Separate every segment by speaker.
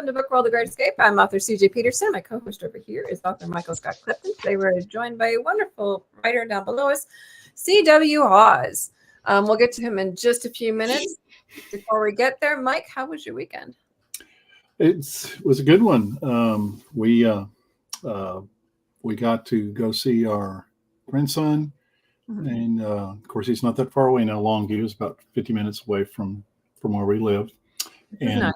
Speaker 1: welcome to Book World: The Great Escape. I'm author CJ Peterson. My co-host over here is author Michael Scott Clifton. Today we're joined by a wonderful writer down below us, CW Hawes. We'll get to him in just a few minutes. Before we get there, Mike, how was your weekend?
Speaker 2: It was a good one. We got to go see our grandson, and of course he's not that far away now. Longview is about 50 minutes away from where we live, and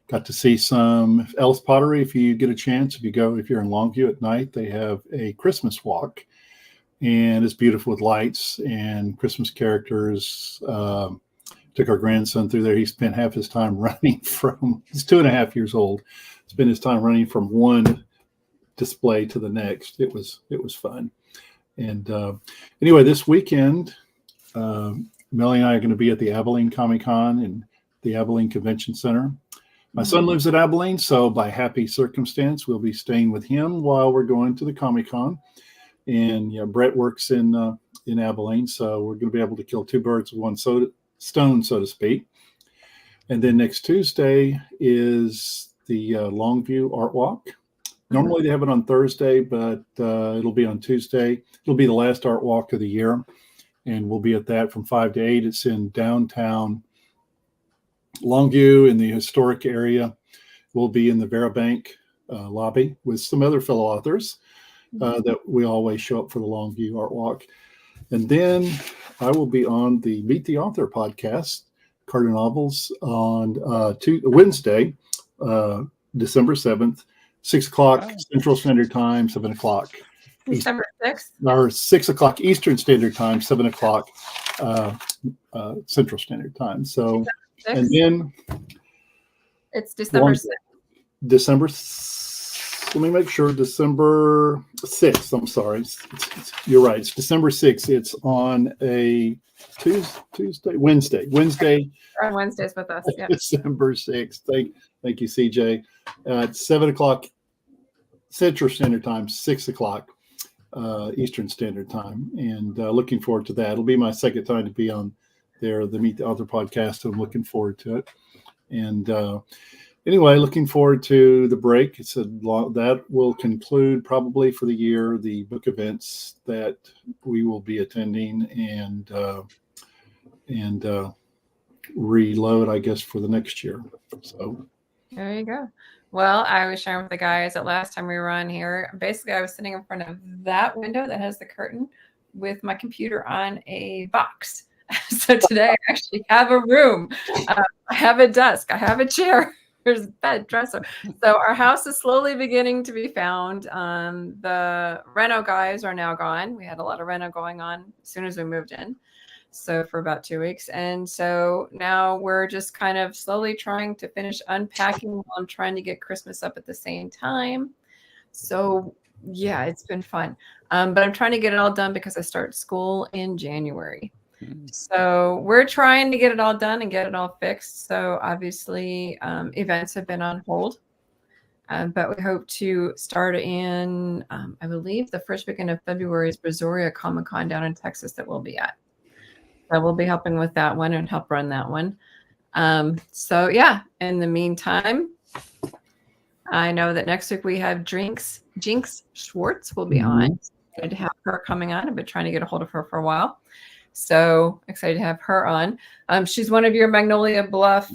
Speaker 2: got to see some Ellis Pottery. If you get a chance, if you're in Longview at night, they have a Christmas walk, and it's beautiful with lights and Christmas characters. Took our grandson through there. He spent half his time running he's 2.5 years old, spent his time running from one display to the next. It was fun. And anyway, this weekend, Melanie and I are going to be at the Abilene Comic-Con in the Abilene Convention Center. My son lives at Abilene, so by happy circumstance, we'll be staying with him while we're going to the Comic-Con. And Brett works in Abilene, so we're going to be able to kill two birds with one stone, so to speak. And then next Tuesday is the Longview Art Walk. Normally they have it on Thursday, but it'll be on Tuesday. It'll be the last art walk of the year, and we'll be at that from 5 to 8. It's in downtown Longview in the historic area. We'll be in the Vera Bank lobby with some other fellow authors that we always show up for the Longview Art Walk. And then I will be on the Meet the Author podcast, Carter Novels, on Wednesday, December 7th, 6 o'clock Central Standard Time, 7 o'clock.
Speaker 1: December 6th?
Speaker 2: Or 6 o'clock Eastern Standard Time, 7 o'clock Central Standard Time. So, and then
Speaker 1: it's December 6th.
Speaker 2: Let me make sure, December 6th. I'm sorry. You're right. It's December 6th. It's on a Wednesday.
Speaker 1: On Wednesdays with us. Yeah.
Speaker 2: December 6th. Thank you, CJ. At 7 o'clock Central Standard Time, 6 o'clock Eastern Standard Time. And looking forward to that. It'll be my second time to be on there, the Meet the Author podcast. I'm looking forward to it. And anyway, looking forward to the break. That will conclude probably for the year the book events that we will be attending and reload, I guess, for the next year. So
Speaker 1: there you go. Well, I was sharing with the guys that last time we were on here, basically I was sitting in front of that window that has the curtain with my computer on a box. So today I actually have a room. I have a desk. I have a chair. There's a bed, dresser. So our house is slowly beginning to be found. The reno guys are now gone. We had a lot of reno going on as soon as we moved in. So for about 2 weeks. And so now we're just kind of slowly trying to finish unpacking while I'm trying to get Christmas up at the same time. So yeah, it's been fun. But I'm trying to get it all done because I start school in January. So we're trying to get it all done and get it all fixed. So obviously events have been on hold, but we hope to start in, I believe the first weekend of February is Brazoria Comic-Con down in Texas that we'll be at. So we'll be helping with that one and help run that one. So yeah, in the meantime, I know that next week we have Jinx Schwartz will be on. Excited to have her coming on. I've been trying to get a hold of her for a while. So excited to have her on. She's one of your Magnolia Bluff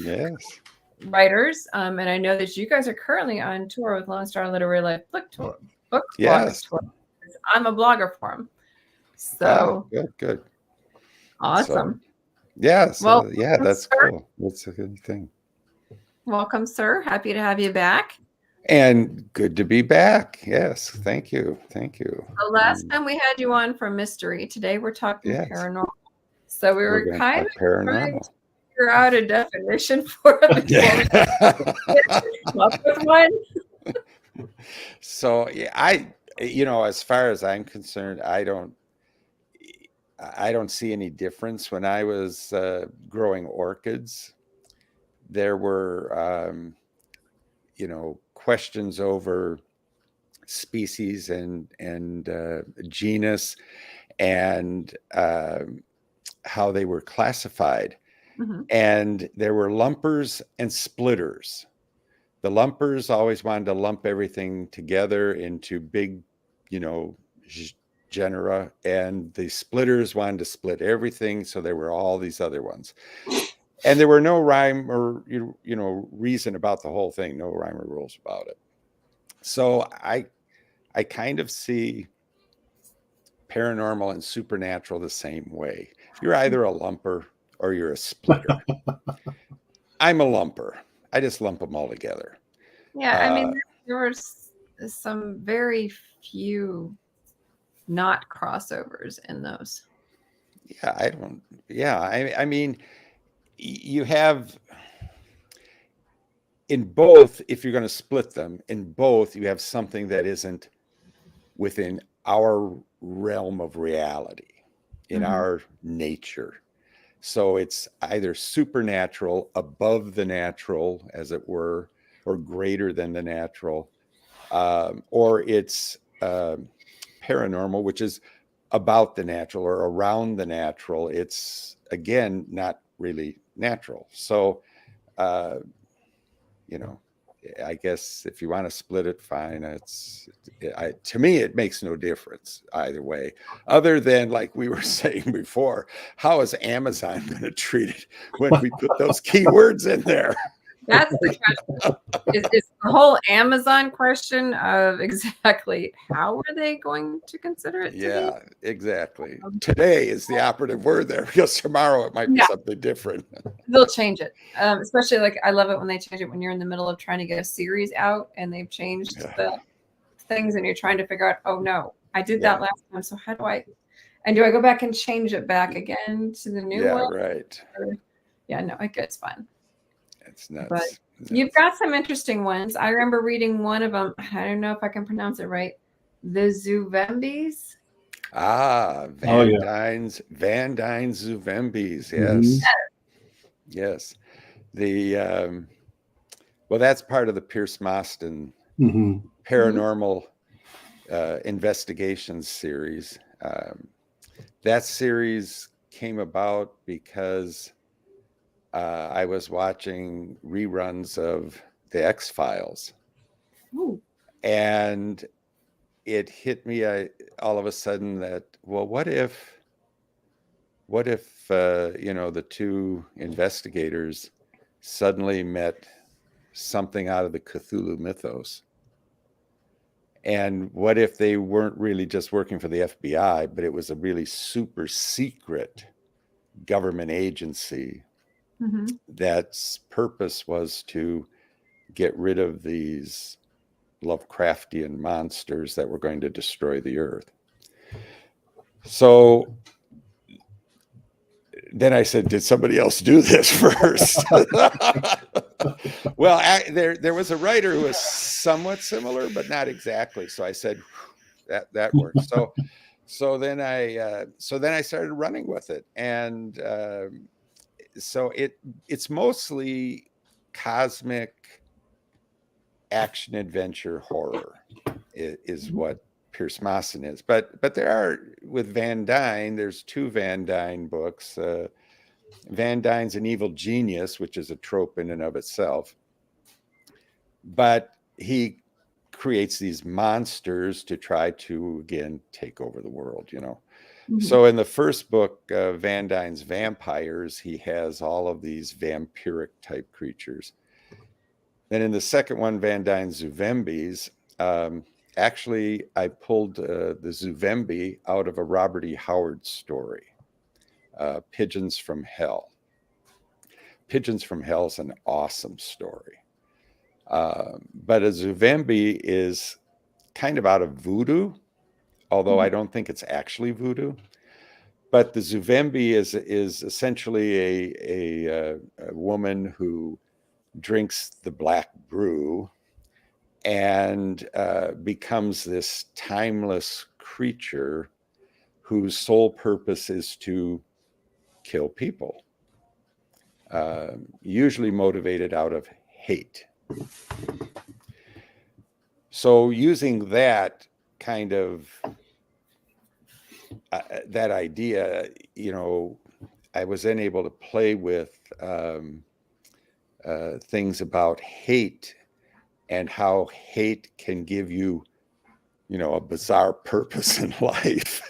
Speaker 1: writers. And I know that you guys are currently on tour with Lone Star Literary Life book tour. Tour. I'm a blogger for them. So
Speaker 3: good.
Speaker 1: Awesome.
Speaker 3: That's cool. That's a good thing.
Speaker 1: Welcome, sir. Happy to have you back.
Speaker 3: And good to be back. Yes. Thank you.
Speaker 1: The last time we had you on for mystery. Today we're talking paranormal. So we were kind of trying to figure out a definition for it before we come up with one.
Speaker 3: So as far as I'm concerned, I don't see any difference. When I was growing orchids, there were questions over species and genus and how they were classified. And there were lumpers and splitters. The lumpers always wanted to lump everything together into big, genera, and the splitters wanted to split everything. So there were all these other ones, and there were no rhyme or reason about the whole thing, no rhyme or rules about it. So I kind of see paranormal and supernatural the same way. You're either a lumper or you're a splitter. I'm a lumper. I just lump them all together.
Speaker 1: Yeah, I mean, there were some very few not crossovers in those.
Speaker 3: I mean, you have in both, if you're going to split them, in both, you have something that isn't within our realm of reality, in our nature. So it's either supernatural, above the natural, as it were, or greater than the natural, or it's paranormal, which is about the natural or around the natural. It's, again, not really natural. So, I guess if you want to split it, fine. To me, it makes no difference either way, other than, like we were saying before, how is Amazon going to treat it when we put those keywords in there?
Speaker 1: That's the question. It's the whole Amazon question of exactly how are they going to consider it?
Speaker 3: Yeah, exactly. Today is the operative word there, because tomorrow it might be something different.
Speaker 1: They'll change it. Especially, like, I love it when they change it when you're in the middle of trying to get a series out and they've changed the things and you're trying to figure out, oh no, I did that last time. So how do I go back and change it back again to the new one?
Speaker 3: Right.
Speaker 1: No, it gets fun.
Speaker 3: It's nuts.
Speaker 1: But you've got some interesting ones. I remember reading one of them. I don't know if I can pronounce it right. The Zuvembis.
Speaker 3: Van Dyne's Zuvembis. Yes. Yes. The well, that's part of the Pierce Moston paranormal investigations series. That series came about because I was watching reruns of the X-Files. And it hit me all of a sudden that, well, what if the two investigators suddenly met something out of the Cthulhu mythos? And what if they weren't really just working for the FBI, but it was a really super secret government agency that's purpose was to get rid of these Lovecraftian monsters that were going to destroy the earth? So then I said, did somebody else do this first? Well, there was a writer who was somewhat similar, but not exactly. So I said, that works. So then I started running with it, and so it's mostly cosmic action adventure horror is what Pierce Moston is. But there are, with Van Dyne, there's two Van Dyne books. Van Dyne's An Evil Genius, which is a trope in and of itself. But he creates these monsters to try to, again, take over the world, So in the first book, Van Dyne's Vampires, he has all of these vampiric type creatures. Then in the second one, Van Dyne's Zuvembis, actually, I pulled the Zuvembi out of a Robert E. Howard story, Pigeons from Hell. Pigeons from Hell is an awesome story. But a Zuvembi is kind of out of voodoo, although I don't think it's actually voodoo. But the Zuvembi is essentially a woman who drinks the black brew and becomes this timeless creature whose sole purpose is to kill people, usually motivated out of hate. So using that kind of that idea, was then able to play with things about hate and how hate can give you, a bizarre purpose in life.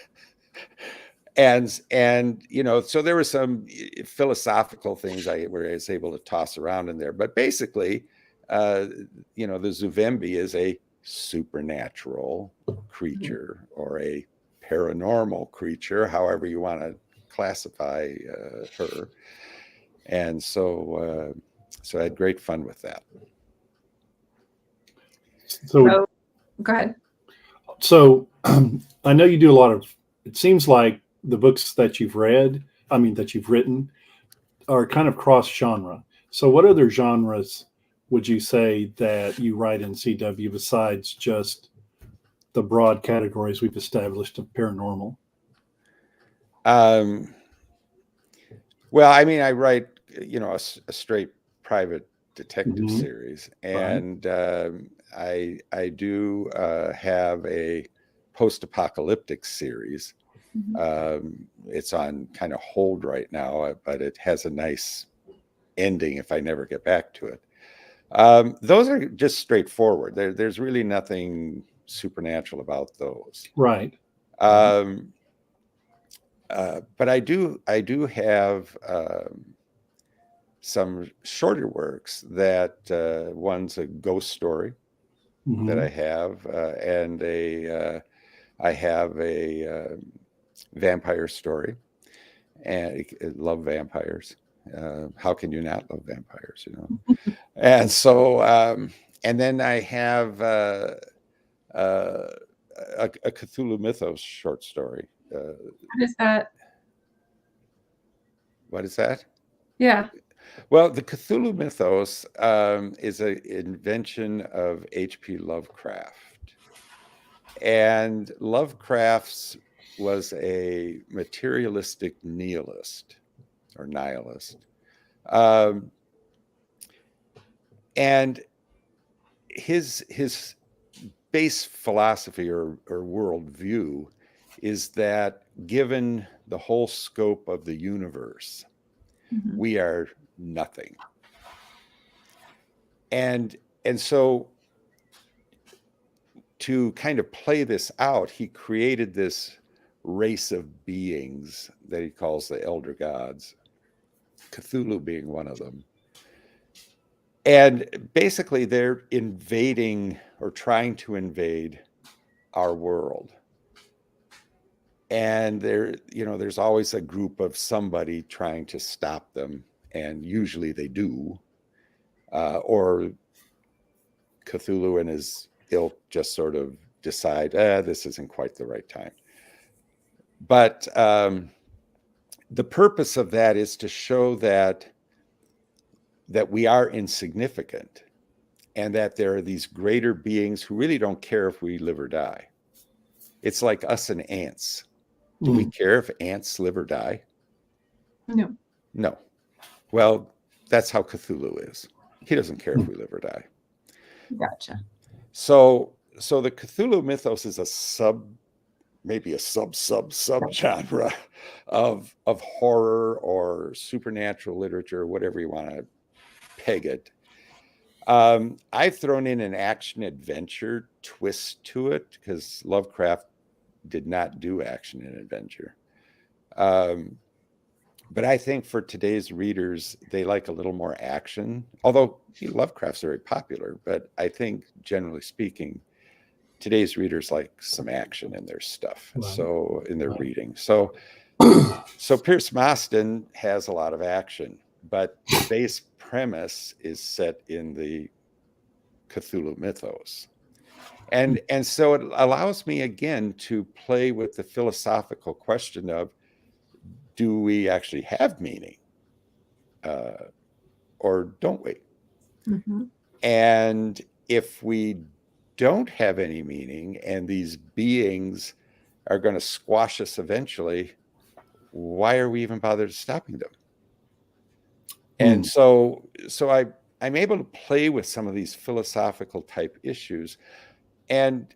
Speaker 3: And so there were some philosophical things I was able to toss around in there, but basically, the Zuvembi is a supernatural creature or a paranormal creature, however you want to classify her. And so I had great fun with that.
Speaker 1: So go ahead.
Speaker 2: So I know you do a lot of, it seems like the books that you've that you've written are kind of cross genre. So what other genres would you say that you write in CW besides just the broad categories we've established of paranormal?
Speaker 3: Well, I mean, I write, a straight private detective
Speaker 2: Mhm.
Speaker 3: series, and I do have a post-apocalyptic series. It's on kind of hold right now, but it has a nice ending if I never get back to it. Those are just straightforward. There's really nothing supernatural about those.
Speaker 2: Right.
Speaker 3: But I do have some shorter works that one's a ghost story that I have, and I have a vampire story, and I love vampires. How can you not love vampires? And so, and then I have a Cthulhu Mythos short story.
Speaker 1: What is that?
Speaker 3: What is that?
Speaker 1: Yeah.
Speaker 3: Well, the Cthulhu Mythos is an invention of H.P. Lovecraft. And Lovecraft's was a materialistic nihilist or nihilist. And his base philosophy or worldview is that given the whole scope of the universe, we are nothing. And so to kind of play this out, he created this race of beings that he calls the elder gods, Cthulhu being one of them. And basically they're invading or trying to invade our world. And there's always a group of somebody trying to stop them, and usually they do. Or Cthulhu and his ilk just sort of decide, this isn't quite the right time. But the purpose of that is to show that we are insignificant, and that there are these greater beings who really don't care if we live or die. It's like us and ants. Do we care if ants live or die?
Speaker 1: No.
Speaker 3: No. Well, that's how Cthulhu is. He doesn't care if we live or die.
Speaker 1: Gotcha.
Speaker 3: So the Cthulhu mythos is maybe a sub genre of horror or supernatural literature, whatever you want to peg it. I've thrown in an action adventure twist to it because Lovecraft did not do action and adventure. But I think for today's readers, they like a little more action, although Lovecraft's very popular. But I think, generally speaking, today's readers like some action in their stuff, so in their reading. So Pierce Mostyn has a lot of action, but the base premise is set in the Cthulhu mythos. And so it allows me again to play with the philosophical question of, do we actually have meaning, or don't we? And if we don't have any meaning and these beings are going to squash us eventually, why are we even bothered stopping them? And so I'm able to play with some of these philosophical type issues, and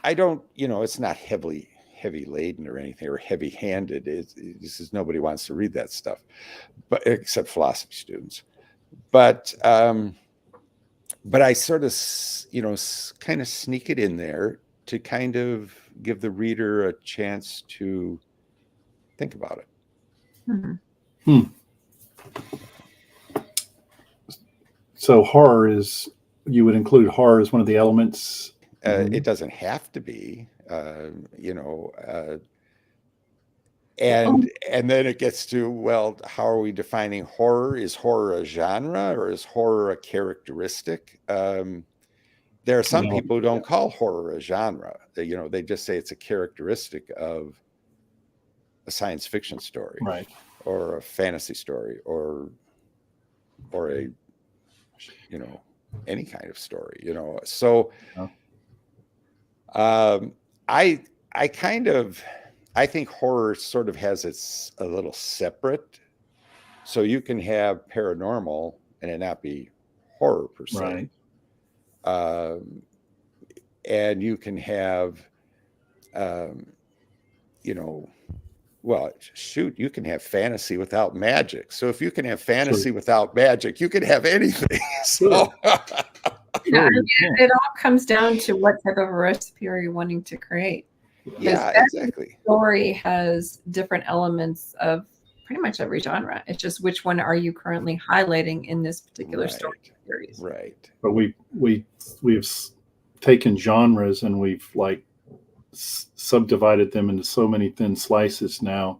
Speaker 3: I don't, it's not heavily heavy laden or anything, or heavy handed. This is, nobody wants to read that stuff, but except philosophy students. But I sort of, kind of sneak it in there to kind of give the reader a chance to think about it.
Speaker 1: Mm-hmm.
Speaker 2: So horror is, you would include horror as one of the elements?
Speaker 3: It doesn't have to be, and then it gets to, well, how are we defining horror? Is horror a genre, or is horror a characteristic? There are some people who don't call horror a genre. They just say it's a characteristic of a science fiction story,
Speaker 2: right,
Speaker 3: or a fantasy story, or a, any kind of story, So I think horror sort of has a little separate. So you can have paranormal and it not be horror per se.
Speaker 2: right.
Speaker 3: And you can have, well, shoot, you can have fantasy without magic. So if you can have fantasy without magic, you can have anything. So
Speaker 1: it all comes down to what type of a recipe are you wanting to create.
Speaker 3: Yeah, exactly.
Speaker 1: Story has different elements of pretty much every genre. It's just which one are you currently highlighting in this particular story series.
Speaker 3: Right.
Speaker 2: But we've taken genres and we've subdivided them into so many thin slices now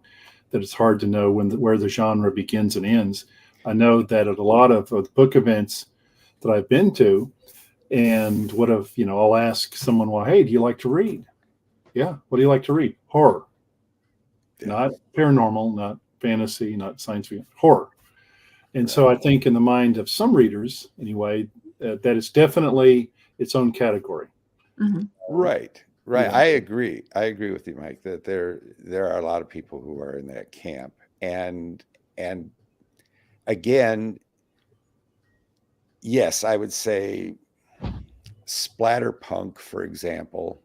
Speaker 2: that it's hard to know where the genre begins and ends. I know that at a lot of book events that I've been to, and I'll ask someone, well, hey, do you like to read? Yeah. What do you like to read? Horror. Yeah. Not paranormal, not fantasy, not science fiction, horror. And so I think in the mind of some readers, anyway, that it's definitely its own category.
Speaker 1: Mm-hmm.
Speaker 3: Right.
Speaker 2: Yeah.
Speaker 3: I agree with you, Mike, that there are a lot of people who are in that camp. And again, yes, I would say splatterpunk, for example,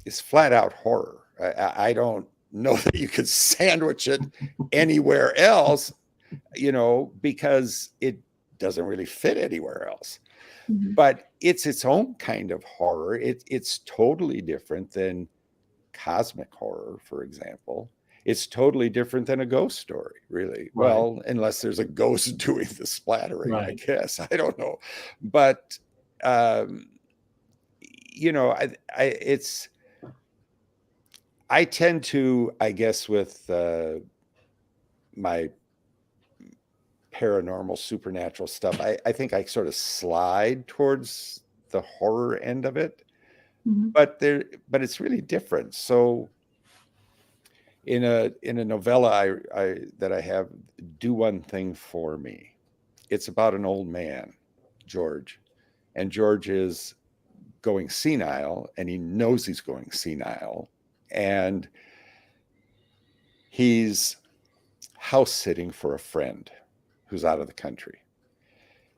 Speaker 3: is flat out horror. I don't know that you could sandwich it anywhere else, because it doesn't really fit anywhere else. Mm-hmm. But it's its own kind of horror. It's totally different than cosmic horror, for example. It's totally different than a ghost story, really. Right. Well, unless there's a ghost doing the splattering, right. I guess. I don't know. But I tend to, I guess, with my paranormal, supernatural stuff, I think I sort of slide towards the horror end of it. Mm-hmm. But it's really different. So in a novella that I have, Do One Thing for Me, it's about an old man, George, and George is going senile, and he knows he's going senile, and he's house sitting for a friend who's out of the country,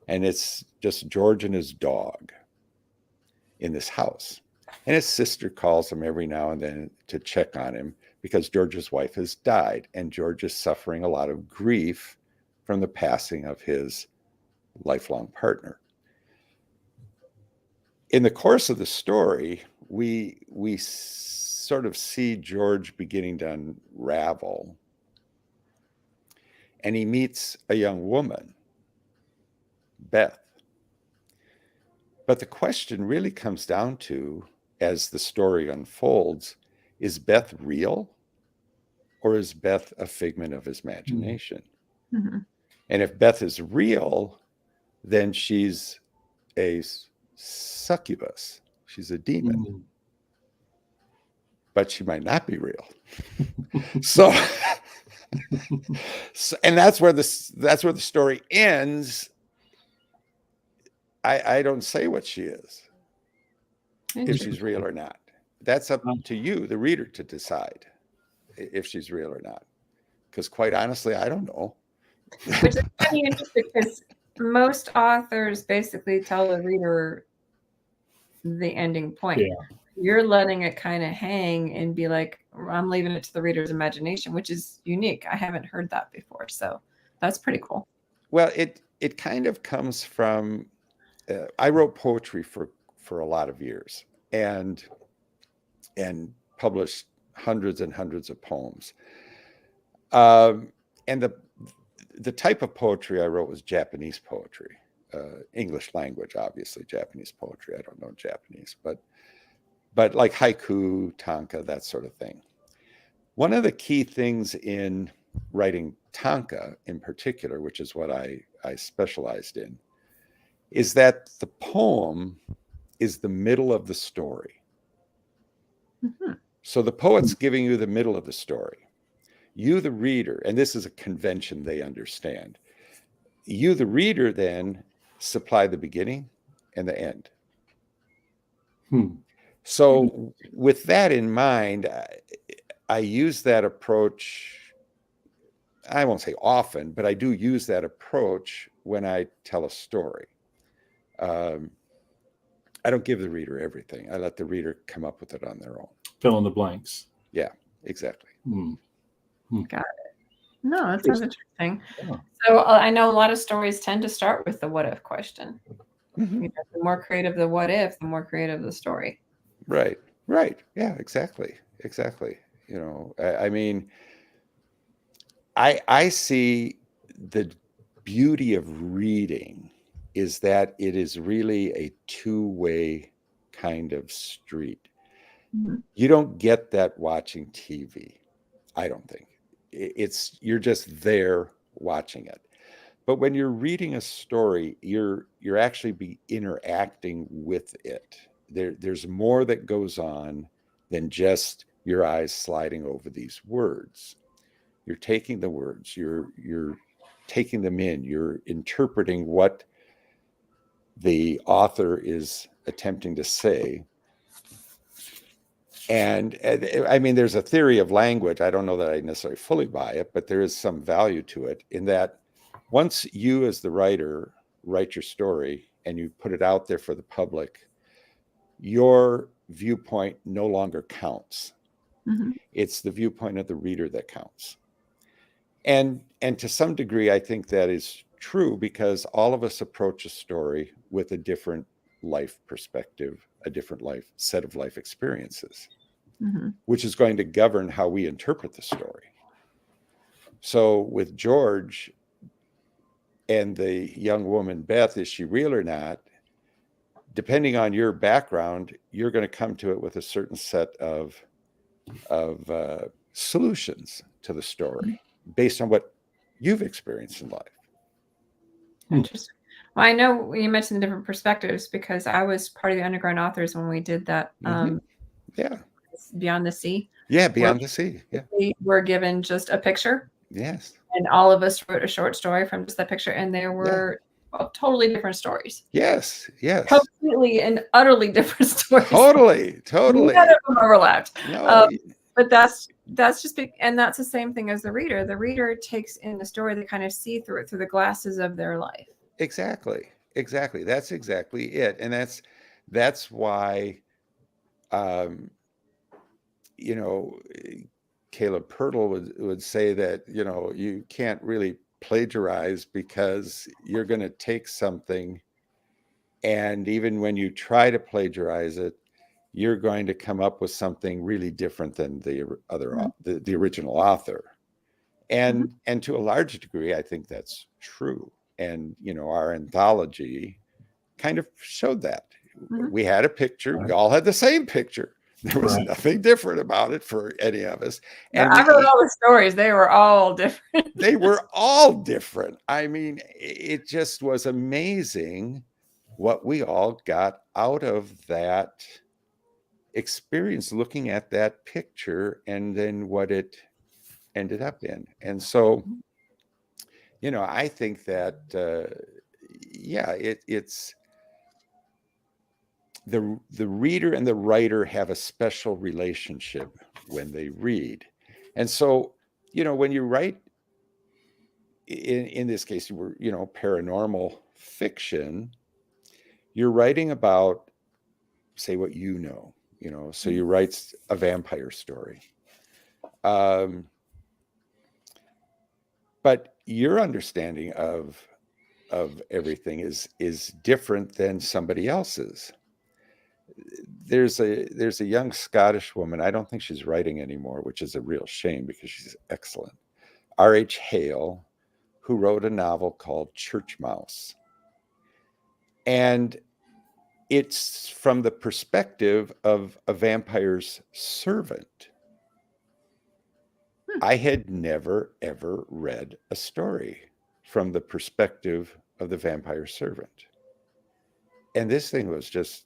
Speaker 3: and it's just George and his dog in this house, and his sister calls him every now and then to check on him because George's wife has died, and George is suffering a lot of grief from the passing of his lifelong partner. In the course of the story, we sort of see George beginning to unravel, and he meets a young woman, Beth. But the question really comes down to, as the story unfolds, is Beth real, or is Beth a figment of his imagination? Mm-hmm. And if Beth is real, then she's a succubus. She's a demon. Mm-hmm. But she might not be real. So and that's where the story ends. I don't say what she is, if she's real or not. That's up to you, the reader, to decide if she's real or not. Because quite honestly, I don't know.
Speaker 1: Which is funny interesting, because most authors basically tell the reader the ending point. you're letting it kind of hang and be like, I'm leaving it to the reader's imagination, which is unique. I haven't heard that before. So that's pretty cool.
Speaker 3: Well, it kind of comes from, I wrote poetry for a lot of years and published hundreds and hundreds of poems. And the type of poetry I wrote was Japanese poetry, English language, obviously Japanese poetry. I don't know Japanese, but like haiku, tanka, that sort of thing. One of the key things in writing tanka in particular, which is what I specialized in, is that the poem is the middle of the story.
Speaker 1: Mm-hmm.
Speaker 3: So the poet's giving you the middle of the story. You, the reader, and this is a convention they understand, you, the reader, then supply the beginning and the end. So with that in mind, I use that approach. I won't say often, but I do use that approach when I tell a story. I don't give the reader everything. I let the reader come up with it on their own.
Speaker 2: Fill in the blanks.
Speaker 3: Yeah, exactly.
Speaker 1: Got it. No, that sounds interesting.
Speaker 2: Yeah.
Speaker 1: So I know a lot of stories tend to start with the what if question.
Speaker 3: Mm-hmm.
Speaker 1: You know, the more creative the what if, the more creative the story.
Speaker 3: Right. Yeah, exactly. You know, I mean, I see the beauty of reading is that it is really a two-way kind of street.
Speaker 1: Mm-hmm.
Speaker 3: You don't get that watching TV. I don't think. You're just there watching it. But when you're reading a story, you're actually interacting with it. There's more that goes on than just your eyes sliding over these words. You're taking the words, you're taking them in, you're interpreting what the author is attempting to say. And I mean, there's a theory of language. I don't know that I necessarily fully buy it, but there is some value to it in that once you as the writer write your story and you put it out there for the public, your viewpoint no longer counts.
Speaker 1: Mm-hmm.
Speaker 3: It's the viewpoint of the reader that counts. And to some degree, I think that is true because all of us approach a story with a different life perspective, a different set of life experiences,
Speaker 1: Mm-hmm.
Speaker 3: which is going to govern how we interpret the story. So with George and the young woman, Beth, is she real or not? Depending on your background, you're going to come to it with a certain set of solutions to the story based on what you've experienced in life.
Speaker 1: Interesting. Well, I know you mentioned the different perspectives because I was part of the underground authors when we did that.
Speaker 3: Yeah.
Speaker 1: Beyond the Sea.
Speaker 3: Yeah, Beyond the Sea. Yeah.
Speaker 1: We were given just a picture.
Speaker 3: Yes.
Speaker 1: And all of us wrote a short story from just that picture, and there were totally different stories.
Speaker 3: Yes.
Speaker 1: Completely and utterly different stories.
Speaker 3: Totally.
Speaker 1: None of them overlapped.
Speaker 3: No.
Speaker 1: But that's just big, and that's the same thing as the reader. The reader takes in the story, they kind of see through it through the glasses of their life.
Speaker 3: Exactly. That's exactly it, and that's why, you know, Caleb Pirtle would say that, you know, you can't really plagiarize because you're going to take something, and even when you try to plagiarize it, you're going to come up with something really different than the original author. And to a large degree, I think that's true. And, you know, our anthology kind of showed that. We had a picture. We all had the same picture. There was nothing different about it for any of us. And
Speaker 1: I wrote all the stories. They were all different.
Speaker 3: They were all different. I mean, it just was amazing what we all got out of that experience looking at that picture and then what it ended up in. And so, you know, I think that, it's the reader and the writer have a special relationship when they read. And so, you know, when you write, in this case, you know, paranormal fiction, you're writing about, say, what you know. you know, so you write a vampire story. But your understanding of everything is different than somebody else's. There's a young Scottish woman. I don't think she's writing anymore, which is a real shame because she's excellent. R.H. Hale, who wrote a novel called Church Mouse. And it's from the perspective of a vampire's servant. I had never, ever read a story from the perspective of the vampire servant. And this thing was just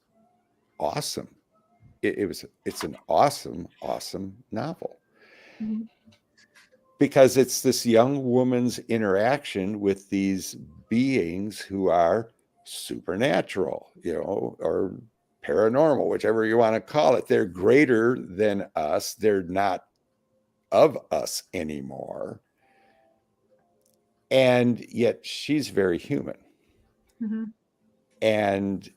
Speaker 3: awesome. It's an awesome, awesome novel.
Speaker 1: Mm-hmm.
Speaker 3: Because it's this young woman's interaction with these beings who are supernatural, you know, or paranormal, whichever you want to call it. They're greater than us. They're not of us anymore. And yet she's very human.
Speaker 1: Mm-hmm.
Speaker 3: And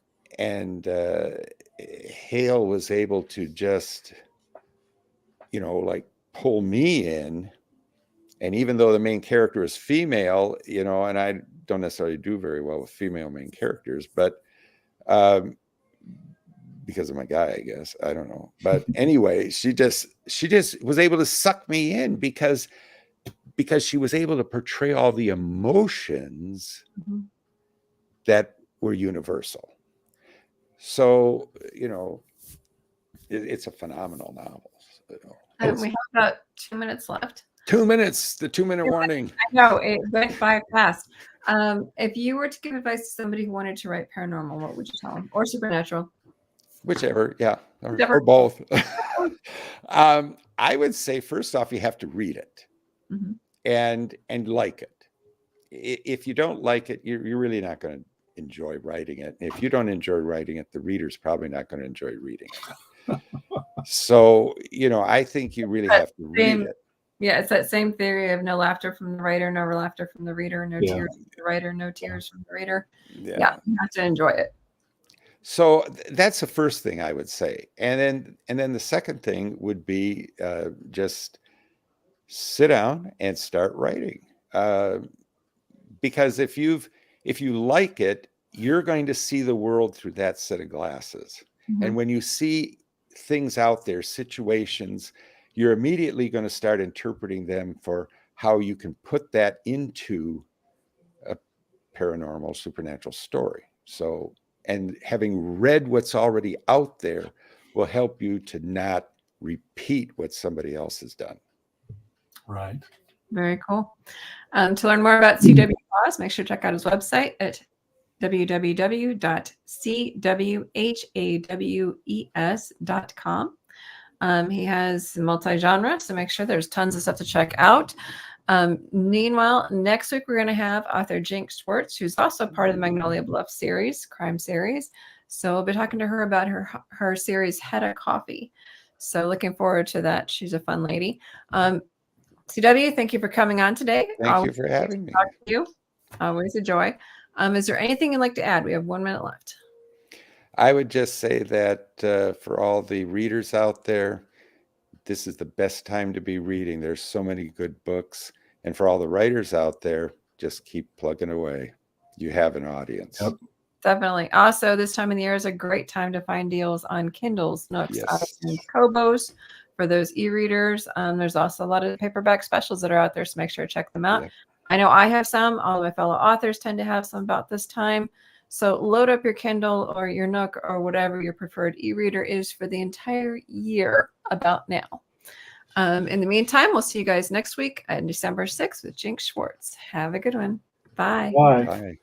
Speaker 3: Hale was able to just, you know, like pull me in. And even though the main character is female, you know, and I don't necessarily do very well with female main characters, but because of my guy, I guess, I don't know. But anyway, she just was able to suck me in because she was able to portray all the emotions
Speaker 1: Mm-hmm.
Speaker 3: that were universal. So, you know, it's a phenomenal novel. You know.
Speaker 1: We have about 2 minutes left.
Speaker 3: 2 minutes, the 2-minute warning.
Speaker 1: I know, it went by fast. If you were to give advice to somebody who wanted to write paranormal, what would you tell them? Or supernatural?
Speaker 3: Whichever, yeah, or both. I would say, first off, you have to read it.
Speaker 1: Mm-hmm.
Speaker 3: and like it. If you don't like it, you're really not going to enjoy writing it. And if you don't enjoy writing it, the reader's probably not going to enjoy reading it. So, you know, I think you really have to read it.
Speaker 1: Yeah, it's that same theory of no laughter from the writer, no laughter from the reader, no tears from the writer, no tears from the reader. Yeah, you have to enjoy it.
Speaker 3: So that's the first thing I would say. And then the second thing would be just sit down and start writing. Because if you like it, you're going to see the world through that set of glasses. Mm-hmm. And when you see things out there, situations, you're immediately going to start interpreting them for how you can put that into a paranormal, supernatural story. So, and having read what's already out there will help you to not repeat what somebody else has done. Right.
Speaker 1: Very cool. To learn more about CW Hawes, make sure to check out his website at www.cwhawes.com. He has multi-genre, so make sure there's tons of stuff to check out. Meanwhile, next week we're going to have author Jinx Schwartz, who's also part of the Magnolia Bluff series, crime series. So we'll be talking to her about her series Head of Coffee. So looking forward to that. She's a fun lady. CW, thank you for coming on today.
Speaker 3: Thank you for having me.
Speaker 1: Talk to you. Always a joy. Is there anything you'd like to add? We have 1 minute left.
Speaker 3: I would just say that for all the readers out there, this is the best time to be reading. There's so many good books. And for all the writers out there, just keep plugging away. You have an audience. Yep.
Speaker 1: Definitely. Also, this time of the year is a great time to find deals on Kindles, Nooks, iTunes, Kobos for those e-readers. There's also a lot of paperback specials that are out there, so make sure to check them out. Yep. I know I have some. All of my fellow authors tend to have some about this time. So load up your Kindle or your Nook or whatever your preferred e-reader is for the entire year about now. In the meantime, we'll see you guys next week on December 6th with Jinx Schwartz. Have a good one. Bye.
Speaker 2: Bye.
Speaker 3: Bye.